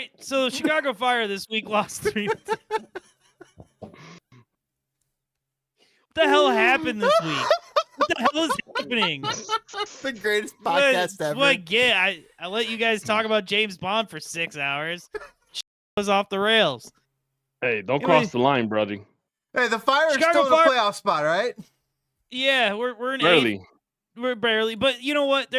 right, so Chicago Fire this week lost 3. What the hell happened this week? What the hell is happening? The greatest podcast ever. I let you guys talk about James Bond for 6 hours. Was off the rails. Hey, don't cross the line, brother. Hey, the Fire is still in the playoff spot, right? Yeah, we're in Barely. 8th. We're barely, but you know what?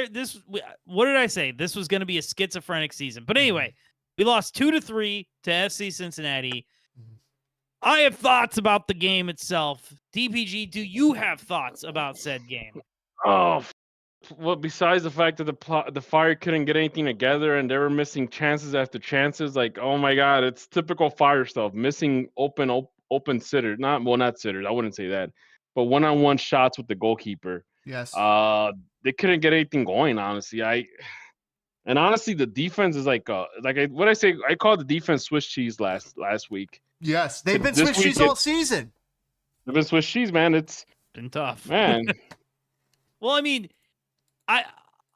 What did I say? This was going to be a schizophrenic season. But anyway, we lost 2-3 to FC Cincinnati. I have thoughts about the game itself. DPG, do you have thoughts about said game? Oh, well, besides the fact that the Fire couldn't get anything together and they were missing chances after chances, like, oh my God, it's typical Fire stuff. Missing open sitters, not sitters. I wouldn't say that, but one-on-one shots with the goalkeeper. Yes. They couldn't get anything going. Honestly, honestly, the defense is I call the defense Swiss cheese last week. Yes, they've been Swiss cheese all season. They've been Swiss cheese, man. It's been tough, man. Well, I mean,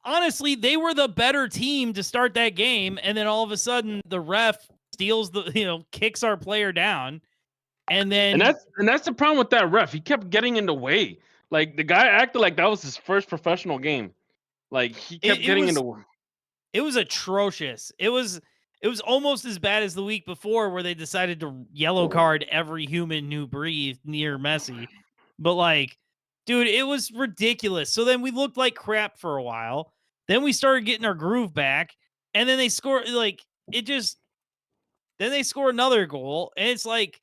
honestly, they were the better team to start that game, and then all of a sudden, the ref steals kicks our player down, and that's the problem with that ref. He kept getting in the way. Like, the guy acted like that was his first professional game. Like, he kept getting in the way. It was atrocious. It was almost as bad as the week before where they decided to yellow card every human who breathed near Messi. But, like, dude, it was ridiculous. So then we looked like crap for a while. Then we started getting our groove back. And then they score, then they score another goal. And it's like,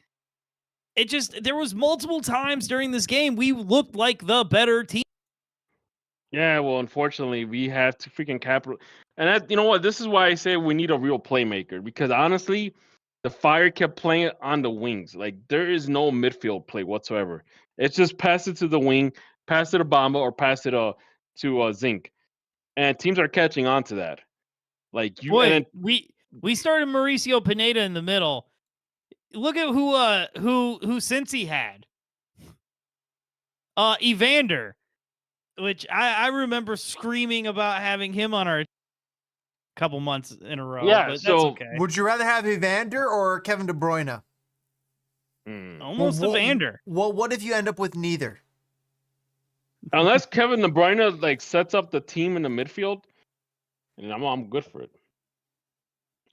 there was multiple times during this game we looked like the better team. Yeah, well, unfortunately, we have to freaking capital. And that, you know what? This is why I say we need a real playmaker, because honestly, the Fire kept playing on the wings. Like, there is no midfield play whatsoever. It's just pass it to the wing, pass it to Bamba, or pass it to Zinc. And teams are catching on to that. Like, we started Mauricio Pineda in the middle. Look at who Cincy had. Evander, which I remember screaming about having him on our couple months in a row. Yeah, but so that's okay. Would you rather have Evander or Kevin De Bruyne? Almost Evander. Well, what if you end up with neither? Unless Kevin De Bruyne sets up the team in the midfield, and I'm good for it.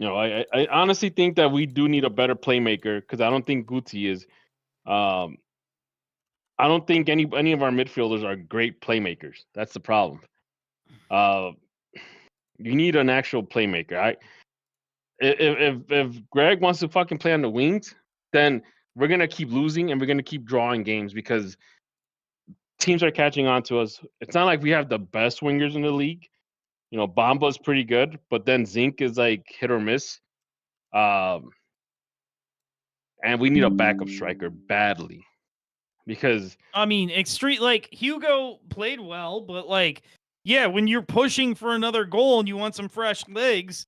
I honestly think that we do need a better playmaker, because I don't think Guti is. I don't think any of our midfielders are great playmakers. That's the problem. You need an actual playmaker. If Greg wants to fucking play on the wings, then we're gonna keep losing and we're gonna keep drawing games because teams are catching on to us. It's not like we have the best wingers in the league. Bamba's pretty good, but then Zinc is like hit or miss. And we need a backup striker badly, because I mean, Hugo played well, but when you're pushing for another goal and you want some fresh legs,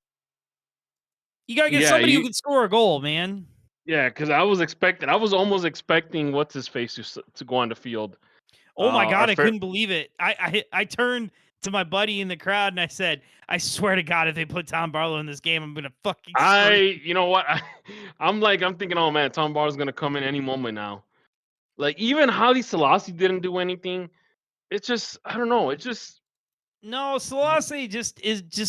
you gotta get somebody who can score a goal, man. Yeah, because I was almost expecting what's his face to go on the field. Oh my God, I couldn't believe it. I turned to my buddy in the crowd and I said, I swear to God, if they put Tom Barlow in this game, I'm gonna fucking scream. You know what? I'm thinking, oh man, Tom Barlow's gonna come in any moment now. Like, even Haile Selassie didn't do anything. It's just, I don't know. No, Selassie just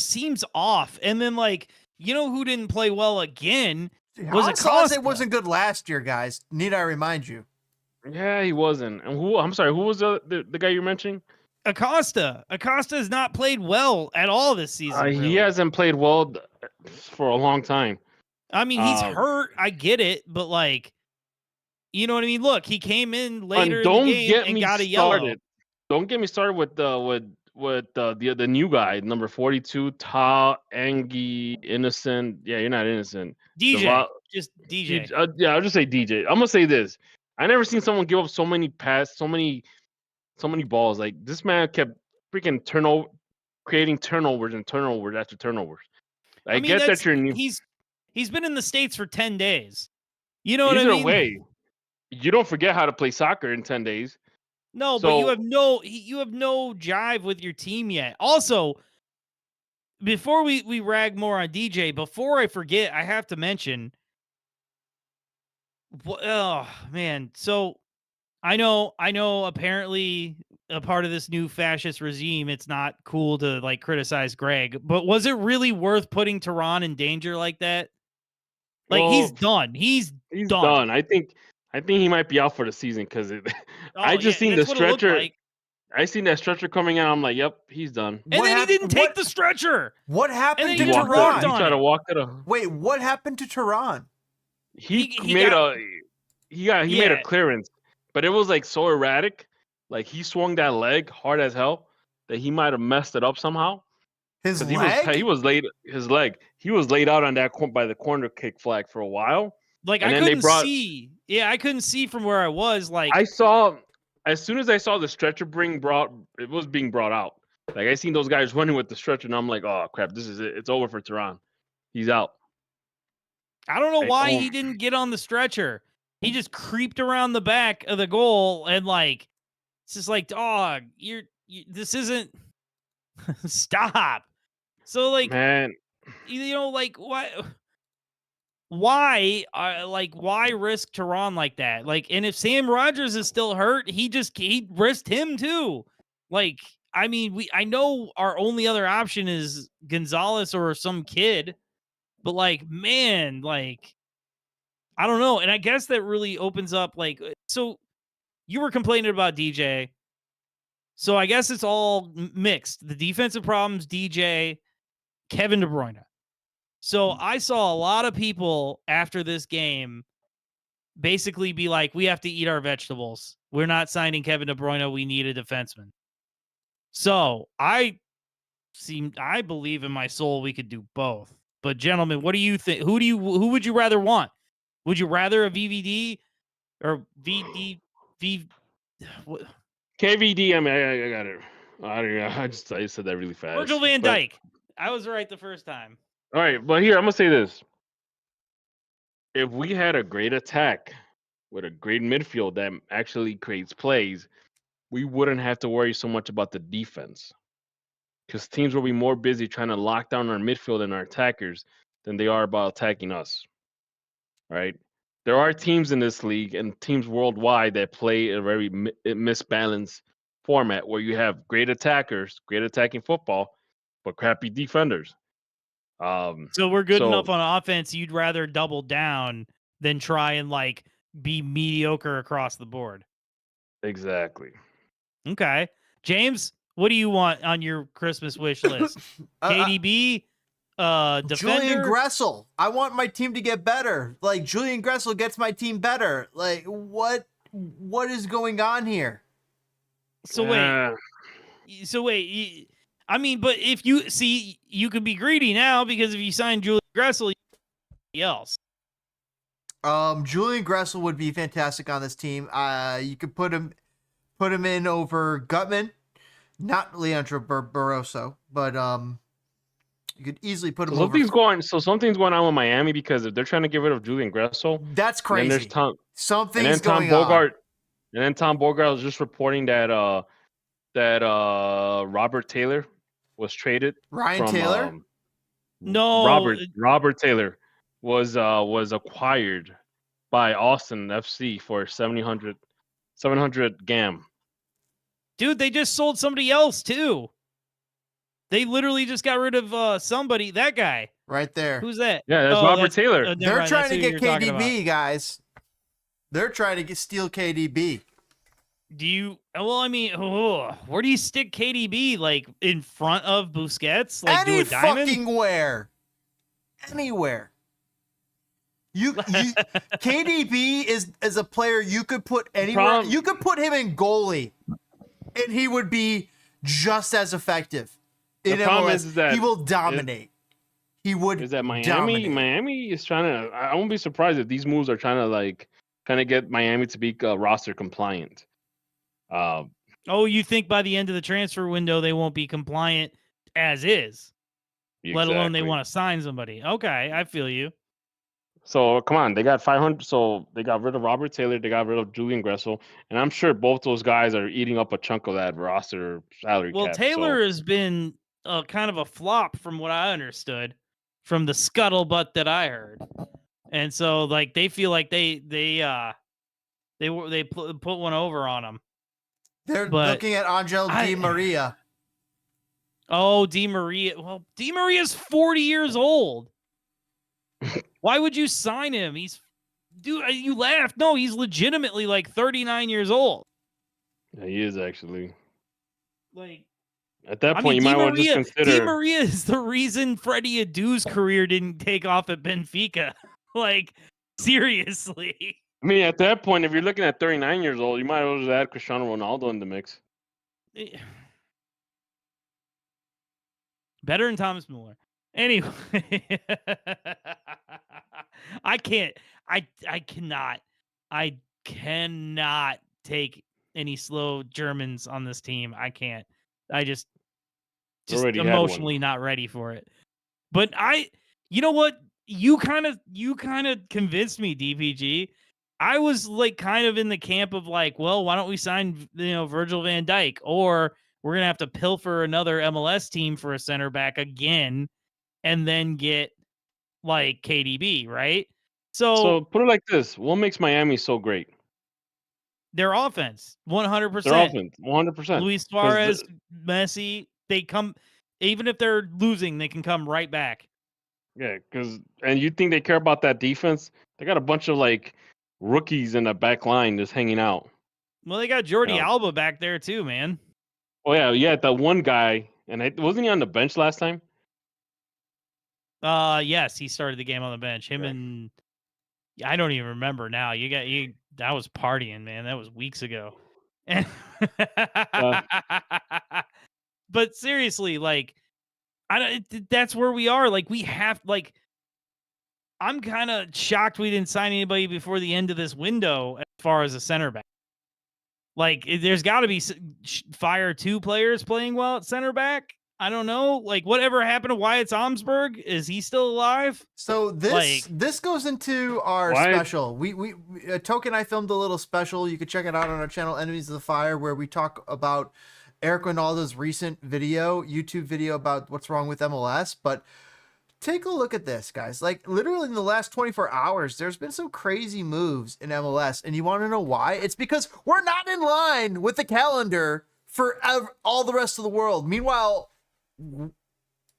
seems off. And then who didn't play well again was Acosta. Selassie wasn't good last year, guys. Need I remind you? Yeah, he wasn't. And I'm sorry, who was the guy you're mentioning? Acosta. Acosta has not played well at all this season. Really. He hasn't played well for a long time. I mean, he's hurt. I get it, but you know what I mean? Look, he came in later in the game and got a yellow. Don't get me started with the new guy, number 42, Ta Angie Innocent. Yeah, you're not innocent. DJ. Just DJ. Yeah, I'll just say DJ. I'm gonna say this. I never seen someone give up so many balls. Like, this man kept freaking creating turnovers and turnovers after turnovers. I get that you're new. He's been in the States for 10 days. You know what I mean? Either way, you don't forget how to play soccer in 10 days. No, but you have no jive with your team yet. Also, before we rag more on DJ, before I forget, I have to mention. Oh man, so I know. Apparently, a part of this new fascist regime, it's not cool to like criticize Greg. But was it really worth putting Tehran in danger like that? Like he's Well, done. He's he's done. done. I think he might be out for the season because I Oh yeah, just seen the that's what it looked stretcher. like. I seen that stretcher coming out. I'm like, yep, he's done. And then he didn't take What the stretcher. what And happened then to He he just walked it. worked He Tehran? on tried to it. walk it. Wait, what happened to Tehran? He He made got he made a yeah. clearance, but it was like so erratic. Like he swung that leg hard as hell that he might have messed it up somehow. His Because leg? he was laid his leg. He was laid out on that by the corner kick flag for a while, Like and I then they couldn't brought. see. Yeah, I couldn't see from where I was. Like I saw as soon as I saw the stretcher being brought out. Like I seen those guys running with the stretcher, and I'm like, oh crap, this is it. It's over for Tehran. He's out. I don't know why Oh, he didn't get on the stretcher. He just creeped around the back of the goal and like it's just like, dog, this isn't stop. So like man, like why risk Tehran like that? Like, and if Sam Rogers is still hurt, he risked him too. Like, I mean, I know our only other option is Gonzalez or some kid, but like, man, like I don't know. And I guess that really opens up like so you were complaining about DJ. So I guess it's all mixed. The defensive problems, DJ, Kevin De Bruyne. So I saw a lot of people after this game basically be like, we have to eat our vegetables. We're not signing Kevin De Bruyne. We need a defenseman. So I believe in my soul we could do both. But gentlemen, what do you think? Who would you rather want? Would you rather a VVD or what? KVD. I mean, I got it. I don't know. I said that really fast. Virgil van But- Dijk. I was right the first time. All right, but here I'm gonna say this: if we had a great attack with a great midfield that actually creates plays, we wouldn't have to worry so much about the defense. Because teams will be more busy trying to lock down our midfield and our attackers than they are about attacking us. Right? There are teams in this league and teams worldwide that play a very misbalanced format where you have great attackers, great attacking football, but crappy defenders. So we're good enough on offense. You'd rather double down than try and like be mediocre across the board. Exactly. Okay. James, what do you want on your Christmas wish list? KDB, defender. Julian Gressel. I want my team to get better. Like Julian Gressel gets my team better. Like what is going on here? So wait. I mean, but if you see, you could be greedy now because if you sign Julian Gressel, else. Julian Gressel would be fantastic on this team. You could put him in over Gutman, not Leandro Barroso, but you could easily put him over. Something's going on with Miami because if they're trying to get rid of Julian Gressel, that's crazy. And there's something's going on. And then Tom Bogart was just reporting that Robert Taylor was traded. Taylor? No, Robert Taylor was acquired by Austin FC for 700 GAM. Dude, they just sold somebody else too. They literally just got rid of somebody. That guy right there. Who's that? Yeah, that's Robert Taylor. They're trying to get KDB, guys. They're trying to steal KDB. Do you? Well, I mean, where do you stick KDB? Like in front of Busquets? Like do a diamond? Fucking where? Anywhere. You KDB is a player you could put anywhere. You could put him in goalie, and he would be just as effective. The problem is that he will dominate. He would. Is that Miami? Dominate. Miami is trying to. I won't be surprised if these moves are trying to get Miami to be roster compliant. You think by the end of the transfer window they won't be compliant as is, let alone they want to sign somebody. Okay, I feel you. So come on, they got 500. So they got rid of Robert Taylor, they got rid of Julian Gressel, and I'm sure both those guys are eating up a chunk of that roster salary cap. Taylor has been kind of a flop from what I understood from the scuttlebutt that I heard. And so like they feel like they put one over on him. They're But looking at Angel Di Maria. Oh, Di Maria. Well, Di Maria's 40 years old. Why would you sign him? Dude, you laughed. No, he's legitimately like 39 years old. Yeah, he is actually. Like, at that point, you might want to just consider. Di Maria is the reason Freddie Adu's career didn't take off at Benfica. Like, seriously. I mean, at that point, if you're looking at 39 years old, you might as well just add Cristiano Ronaldo in the mix. Better than Thomas Muller. Anyway, I cannot take any slow Germans on this team. I can't. I just emotionally not ready for it. But you know what? You kind of convinced me, DPG. I was like kind of in the camp of like, well, why don't we sign, Virgil van Dijk, or we're going to have to pilfer another MLS team for a center back again and then get like KDB, right? So put it like this. What makes Miami so great? Their offense, 100%. Their offense, 100%. Luis Suarez, Messi, they come, even if they're losing, they can come right back. Yeah, and you think they care about that defense? They got a bunch of like rookies in the back line just hanging out. Well, they got Jordi Alba back there too, man. Oh yeah, that one guy, and wasn't he on the bench last time? Yes, he started the game on the bench. Him and I don't even remember now. That was partying, man. That was weeks ago. But seriously, like, that's where we are. Like, we have, like, I'm kind of shocked we didn't sign anybody before the end of this window as far as a center back. Like, there's got to be fire 2 players playing well at center back. I don't know. Like, whatever happened to Wyatt Omsberg? Is he still alive? So this goes into our special. We Token I filmed a little special. You can check it out on our channel, Enemies of the Fire, where we talk about Eric Ronaldo's recent YouTube video about what's wrong with MLS. But take a look at this, guys. Like, literally in the last 24 hours, there's been some crazy moves in MLS. And you want to know why? It's because we're not in line with the calendar for all the rest of the world. Meanwhile,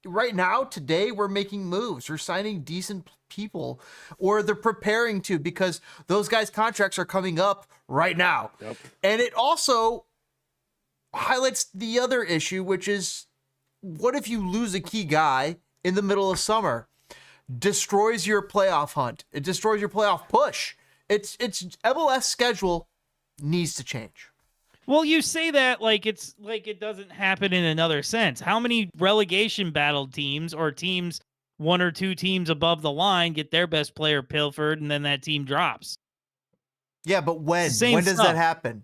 right now, today, we're making moves. We're signing decent people, or they're preparing to, because those guys' contracts are coming up right now. Yep. And it also highlights the other issue, which is, what if you lose a key guy in the middle of summer? Destroys your playoff hunt. It destroys your playoff push. It's MLS schedule needs to change. Well, you say that like it's like it doesn't happen in another sense. How many relegation battled teams, or teams 1 or 2 teams above the line, get their best player pilfered and then that team drops? Yeah, but when does that happen?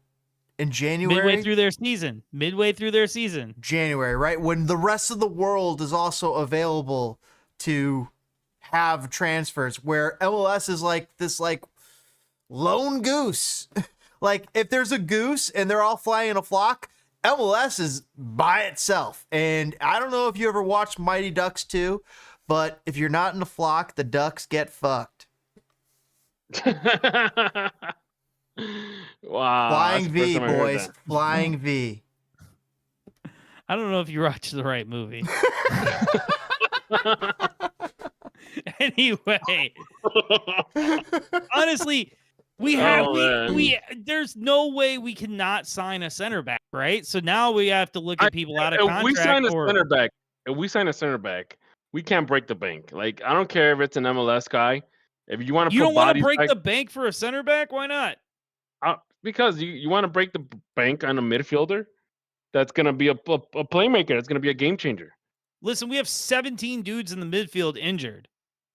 In January? Midway through their season. January, right? When the rest of the world is also available to have transfers, where MLS is like this like lone goose. Like, if there's a goose and they're all flying in a flock, MLS is by itself. And I don't know if you ever watched Mighty Ducks 2, but if you're not in a flock, the ducks get fucked. Wow. Flying V, boys. Flying V. I don't know if you watched the right movie. Anyway, honestly, there's no way we cannot sign a center back, right? So now we have to look at people out of contract. If we sign a center back, we can't break the bank. Like, I don't care if it's an MLS guy. If you want to, you don't want to break the bank for a center back. Why not? Because you want to break the bank on a midfielder that's going to be a playmaker. That's going to be a game changer. Listen, we have 17 dudes in the midfield injured.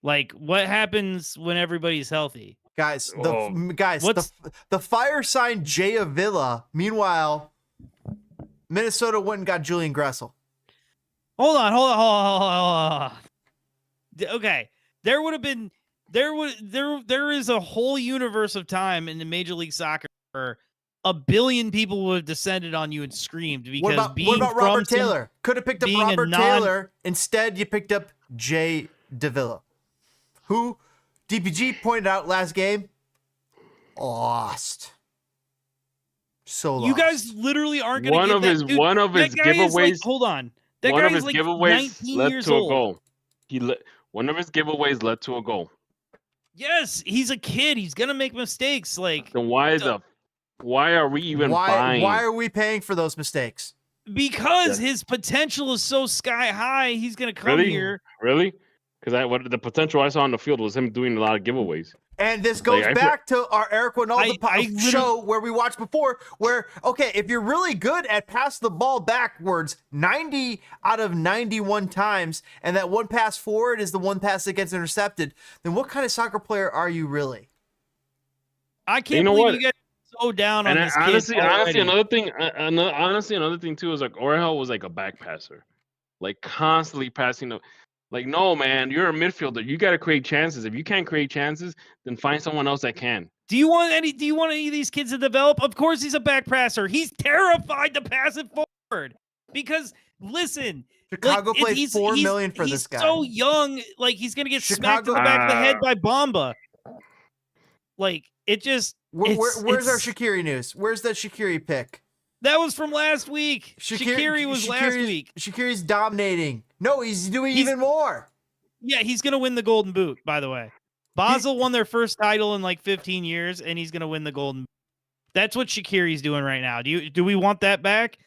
Like, what happens when everybody's healthy? Guys, the Fire signed Jay Avila. Meanwhile, Minnesota went and got Julian Gressel. Hold on. Okay, there is a whole universe of time in the Major League Soccer where 1 billion people would have descended on you and screamed because what about Robert Taylor? Could have picked up Robert Taylor. Instead, you picked up Jay Davila, who DPG pointed out last game lost. So lost. You guys literally aren't going to one of his giveaways. Hold on. That one guy of his is like giveaways 19 led years to a old. goal. One of his giveaways led to a goal. Yes, he's a kid. He's gonna make mistakes. Like, then why are we even buying? Why are we paying for those mistakes? Because his potential is so sky high. He's gonna come here. Really? Because what the potential I saw on the field was him doing a lot of giveaways. And this goes back to our Eric Winalda show where we watched before, where, okay, if you're really good at pass the ball backwards 90 out of 91 times, and that one pass forward is the one pass that gets intercepted, then what kind of soccer player are you really? I can't believe you get so down on this honestly, another thing too is like Orhel was like a back passer, like constantly passing the. Like, no, man, you're a midfielder. You got to create chances. If you can't create chances, then find someone else that can. Do you want any of these kids to develop? Of course he's a back passer. He's terrified to pass it forward. Because listen, Chicago paid $4 million for this guy. He's so young, like he's gonna get smacked in the back of the head by Bamba. Like, it just where's our Shaqiri news? Where's that Shaqiri pick? That was from last week. Shaqiri was last week. Shaqiri's dominating. No, he's doing even more. Yeah, he's going to win the Golden Boot, by the way. Basel won their first title in like 15 years, and he's going to win the Golden Boot. That's what Shaqiri's doing right now. Do we want that back?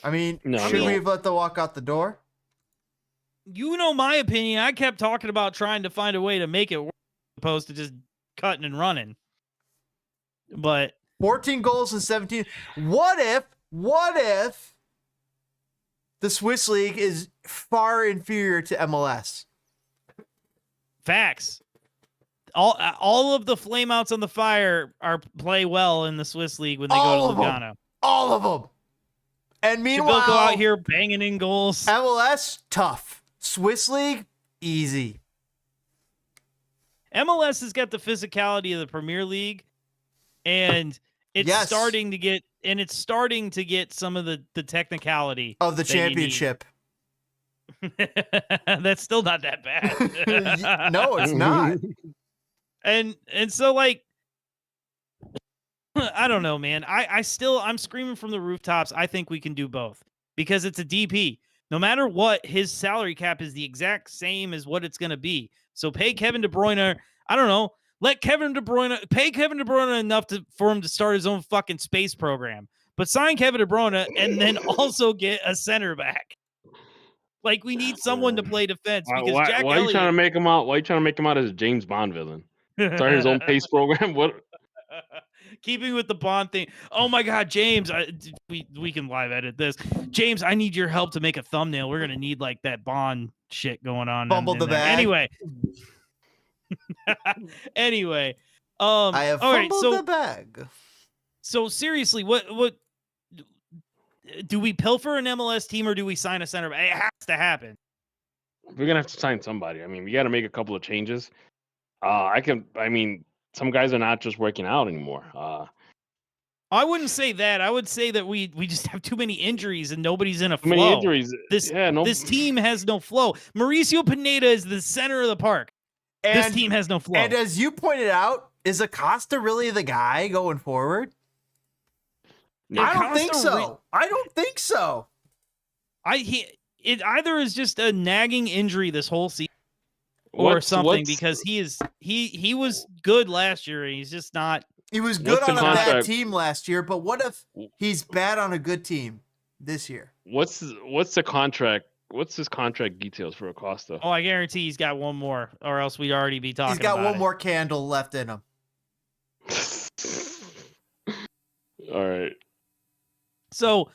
I mean, should we have let the walk out the door? You know my opinion. I kept talking about trying to find a way to make it work as opposed to just cutting and running. But 14 goals in 17. What if the Swiss League is far inferior to MLS? Facts. All of the flameouts on the Fire play well in the Swiss League when they go to Lugano. All of them. And meanwhile, Jabilko out here banging in goals. MLS, tough. Swiss League, easy. MLS has got the physicality of the Premier League, and it's starting to get some of the technicality of the championship. That's still not that bad. No, it's not. And so, like, I don't know, man. I'm screaming from the rooftops. I think we can do both because it's a DP. No matter what, his salary cap is the exact same as what it's going to be. So pay Kevin De Bruyne. I don't know. Pay Kevin De Bruyne enough for him to start his own fucking space program. But sign Kevin De Bruyne and then also get a center back. Like, we need someone to play defense because why are you trying to make him out? Why are you trying to make him out as a James Bond villain? Start his own pace program. What? Keeping with the Bond thing. Oh my God, James! We can live edit this. James, I need your help to make a thumbnail. We're gonna need like that Bond shit going on. Fumbled the bag. Anyway. I have fumbled the bag. So seriously, what do we pilfer an MLS team or do we sign a center back? It has to happen. We're gonna have to sign somebody. I mean, we got to make a couple of changes. Some guys are not just working out anymore. I wouldn't say that. I would say that we just have too many injuries and nobody's in a flow. Many injuries. This team has no flow. Mauricio Pineda is the center of the park. And this team has no flow. And as you pointed out, is Acosta really the guy going forward? I don't think so. It either is just a nagging injury this whole season or something because he was good last year and he's just not. He was good on a bad team last year, but what if he's bad on a good team this year? What's the contract? What's his contract details for Acosta? Oh, I guarantee he's got one more, or else we'd already be talking about it. He's got one more candle left in him. All right. So,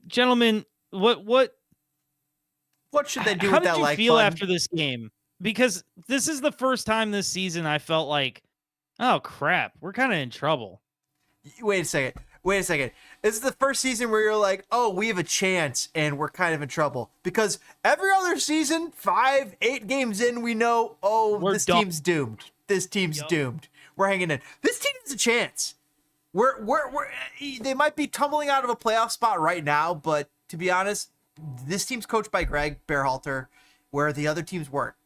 gentlemen, what should they do how with that? How did you feel after this game? Because this is the first time this season I felt like, oh crap, we're kind of in trouble. Wait a second. This is the first season where you're like, oh, we have a chance and we're kind of in trouble. Because every other season, 5-8 games in, we know, this team's doomed. This team's doomed. we're hanging in. This team has a chance. They might be tumbling out of a playoff spot right now, but to be honest, this team's coached by Greg Berhalter, where the other teams weren't.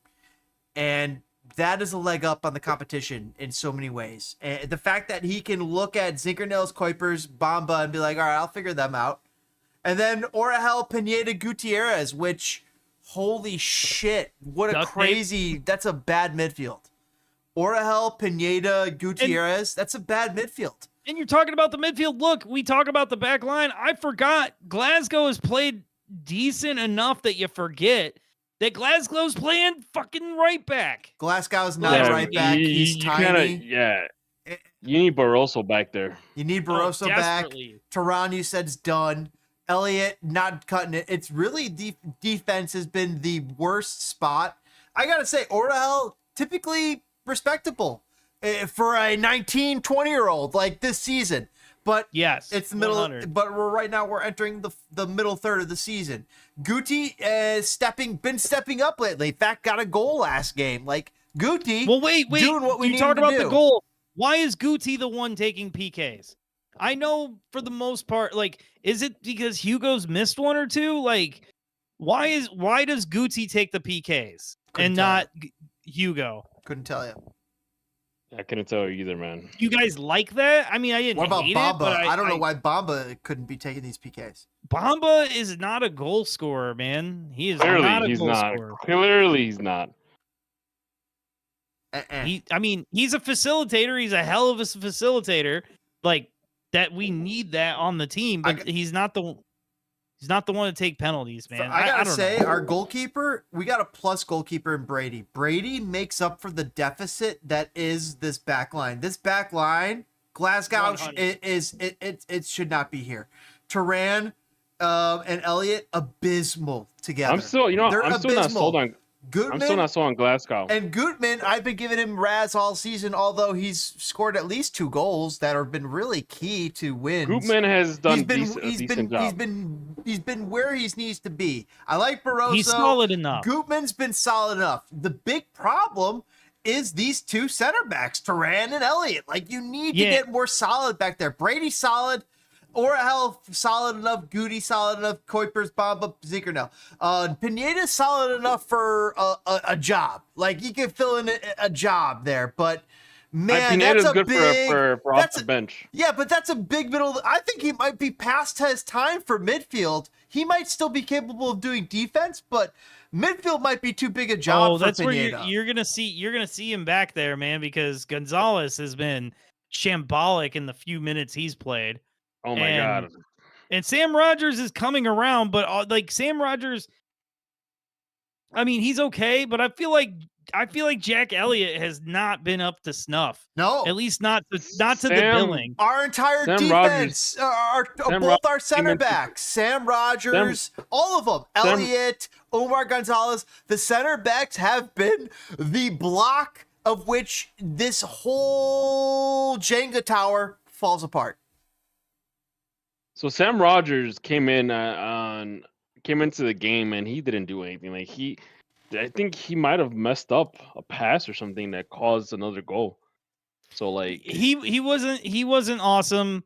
And that is a leg up on the competition in so many ways. And the fact that he can look at Zinkernails, Kuipers, Bamba, and be like, all right, I'll figure them out. And then Orahel, Pineda, Gutierrez, which, holy shit, what a crazy, that's a bad midfield. Orahel, Pineda, Gutierrez, that's a bad midfield. And you're talking about the midfield. Look, we talk about the back line. I forgot Glasgow has played decent enough that you forget that Glasgow's playing fucking right back. Glasgow's not a right back. He's tiny. You need Barroso back there. You need Barroso back. Turan, you said's done. Elliott not cutting it. It's really defense has been the worst spot. I gotta say, Orahel typically respectable for a 19, 20-year-old like this season. But yes, it's the middle. 100. But right now we're entering the middle third of the season. Guti been stepping up lately. In fact, got a goal last game. Like Guti. Well, wait. Doing what we you talk about the goal. Why is Guti the one taking PKs? I know for the most part. Like, is it because Hugo's missed one or two? Like, why does Guti take the PKs and not Hugo? Couldn't tell you. I couldn't tell you either, man. You guys like that? I mean, I didn't. What about hate Bamba? It, but I don't know why Bamba couldn't be taking these PKs. Bamba is not a goal scorer, man. He is Clearly, not a goal scorer. Clearly, he's not. I mean, he's a facilitator. He's a hell of a facilitator. Like that, we need that on the team. But he's not the one to take penalties, man. I gotta say, know. Our goalkeeper, we got a plus goalkeeper in Brady. Brady makes up for the deficit that is this back line. This back line, Glasgow it should not be here. Turan and Elliott, abysmal together. I'm still not sold on. Gutman, I'm still not sold on Glasgow. And Gutman, I've been giving him Raz all season, although he's scored at least 2 goals that have been really key to wins. Gutman has done a decent job. He's been where he needs to be. I like Barroso. He's solid enough. Gutman's been solid enough. The big problem is these 2 center backs, Turan and Elliott. Like, you need to get more solid back there. Brady solid. Orahel solid enough, Guti solid enough, Kuipers, Bamba, Zinkernail. Pineda solid enough for a job. Like, he can fill in a job there, but man, that's good for off the bench. Yeah, but that's a big middle. I think he might be past his time for midfield. He might still be capable of doing defense, but midfield might be too big a job for Pineda. Where you're gonna see him back there, man, because Gonzalez has been shambolic in the few minutes he's played. Oh my God. And Sam Rogers is coming around, but like Sam Rogers, I mean, he's okay, but I feel like Jack Elliott has not been up to snuff. No, at least not to the billing. Our entire defense, both our center backs, Sam Rogers, all of them, Elliott, Omar Gonzalez, the center backs have been the block of which this whole Jenga tower falls apart. So Sam Rogers came into the game and he didn't do anything. Like I think he might have messed up a pass or something that caused another goal. So like he wasn't awesome.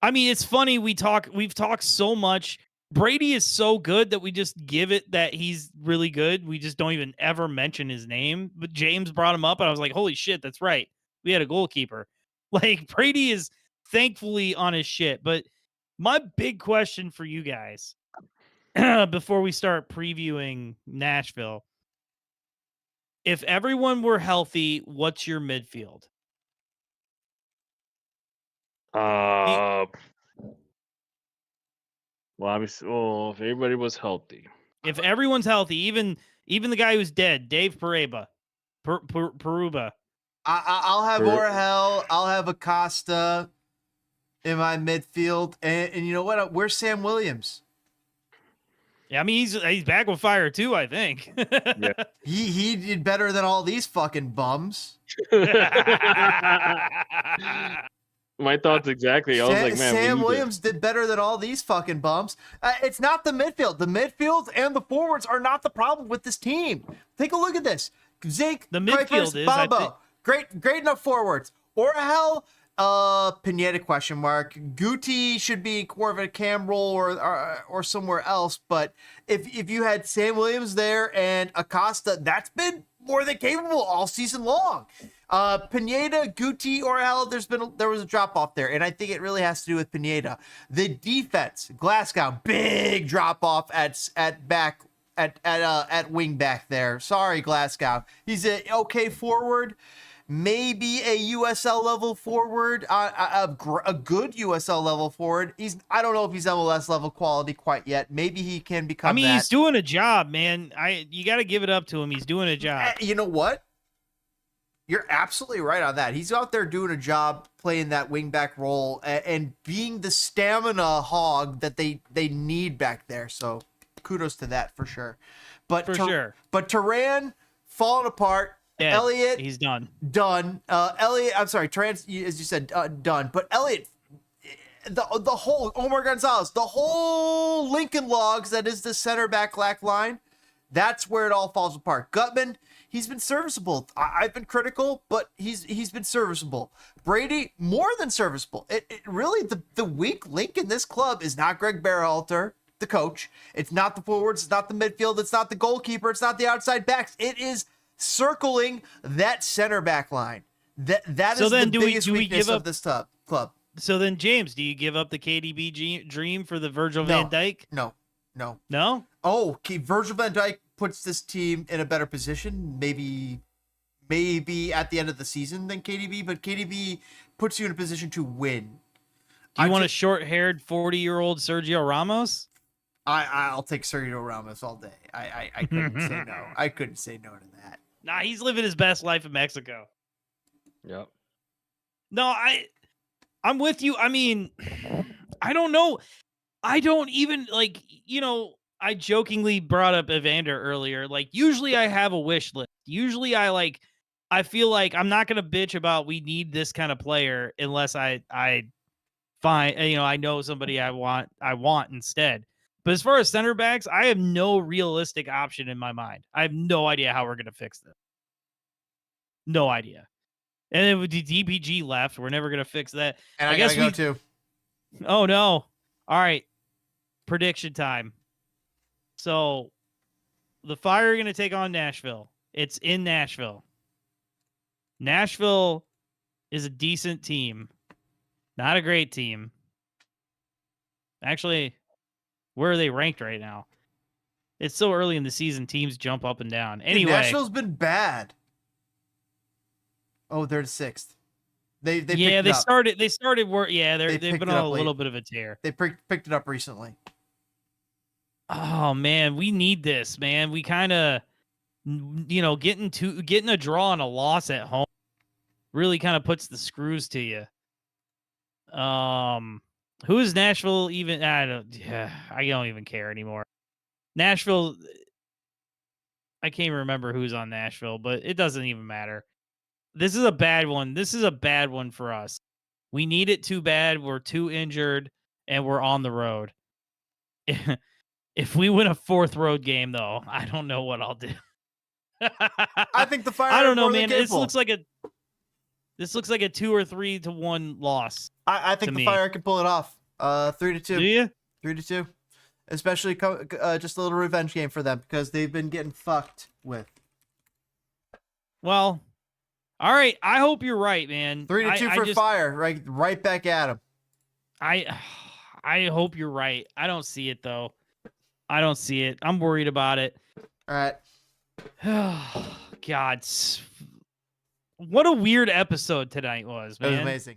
I mean, it's funny we've talked so much. Brady is so good that we just give it that he's really good. We just don't even ever mention his name. But James brought him up and I was like, holy shit, that's right. We had a goalkeeper. Like Brady is thankfully on his shit, but my big question for you guys before we start previewing Nashville, if everyone were healthy, what's your midfield? Well, obviously, if everybody was healthy. If everyone's healthy, even the guy who's dead, Dave Peruba. I'll have Orahel. I'll have Acosta in my midfield, and you know what? Where's Sam Williams? Yeah, I mean he's back with fire too. I think. Yeah. He did better than all these fucking bums. My thoughts exactly. I was like, man, Sam Williams did better than all these fucking bums. It's not the midfield. The midfield and the forwards are not the problem with this team. Take a look at this. Zeke, the midfield Bamba, great enough forwards. Orahel, Pineda question mark. Guti should be more of a cam role or somewhere else. But if you had Sam Williams there and Acosta, that's been more than capable all season long. Pineda, Guti, Orahel, there was a drop off there, and I think it really has to do with Pineda. The defense, Glasgow, big drop off at wing back there. Sorry, Glasgow. He's an okay forward. Maybe a USL level forward, a good USL level forward. I don't know if he's MLS level quality quite yet. Maybe he can become. I mean, he's doing a job, man. You got to give it up to him. He's doing a job. You know what? You're absolutely right on that. He's out there doing a job, playing that wingback role, and being the stamina hog that they need back there. So, kudos to that for sure. But Turan falling apart. Dead. Elliot, he's done. Elliot, I'm sorry, as you said, done. But Elliot, the whole Omar Gonzalez, the whole Lincoln Logs that is the center back line, that's where it all falls apart. Gutman, he's been serviceable. I've been critical, but he's been serviceable. Brady, more than serviceable. It really the weak link in this club is not Greg Berhalter, the coach. It's not the forwards. It's not the midfield. It's not the goalkeeper. It's not the outside backs. It is circling that center back line. That is the biggest weakness of this club. So then, James, do you give up the KDB dream for the Virgil van Dijk? No. Oh, Virgil van Dijk puts this team in a better position, maybe at the end of the season than KDB, but KDB puts you in a position to win. Do you want a short-haired 40-year-old Sergio Ramos? I'll take Sergio Ramos all day. I couldn't say no. I couldn't say no to that. Nah, he's living his best life in Mexico. Yep. No, I'm with you. I mean, I don't know. I don't even I jokingly brought up Evander earlier. Like, usually I have a wish list. Usually I feel like I'm not going to bitch about we need this kind of player unless I find, I know somebody I want instead. But as far as center backs, I have no realistic option in my mind. I have no idea how we're going to fix this. No idea. And then with the DPG left, we're never going to fix that. And I guess we go too. Oh, no. All right. Prediction time. So the Fire are going to take on Nashville. It's in Nashville. Nashville is a decent team. Not a great team. Actually, where are they ranked right now? It's so early in the season, teams jump up and down. Anyway, Nashville's been bad. Oh, they're 6th. They started work. Yeah, they've been on a little bit of a tear. They picked it up recently. Oh man, we need this, man. We kind of, getting a draw and a loss at home really kind of puts the screws to you. Who is Nashville even? I don't even care anymore. Nashville, I can't even remember who's on Nashville, but it doesn't even matter. This is a bad one. This is a bad one for us. We need it too bad. We're too injured, and we're on the road. If we win a 4th road game, though, I don't know what I'll do. I think the Fire. I don't know, man. This looks like a 2 or 3 to 1 loss. I think the Fire can pull it off. 3-2. Do you? 3-2. Especially just a little revenge game for them because they've been getting fucked with. Well, all right. I hope you're right, man. 3-2 for Fire. Right back at them. I hope you're right. I don't see it though. I don't see it. I'm worried about it. All right. God, what a weird episode tonight was, man. It was amazing.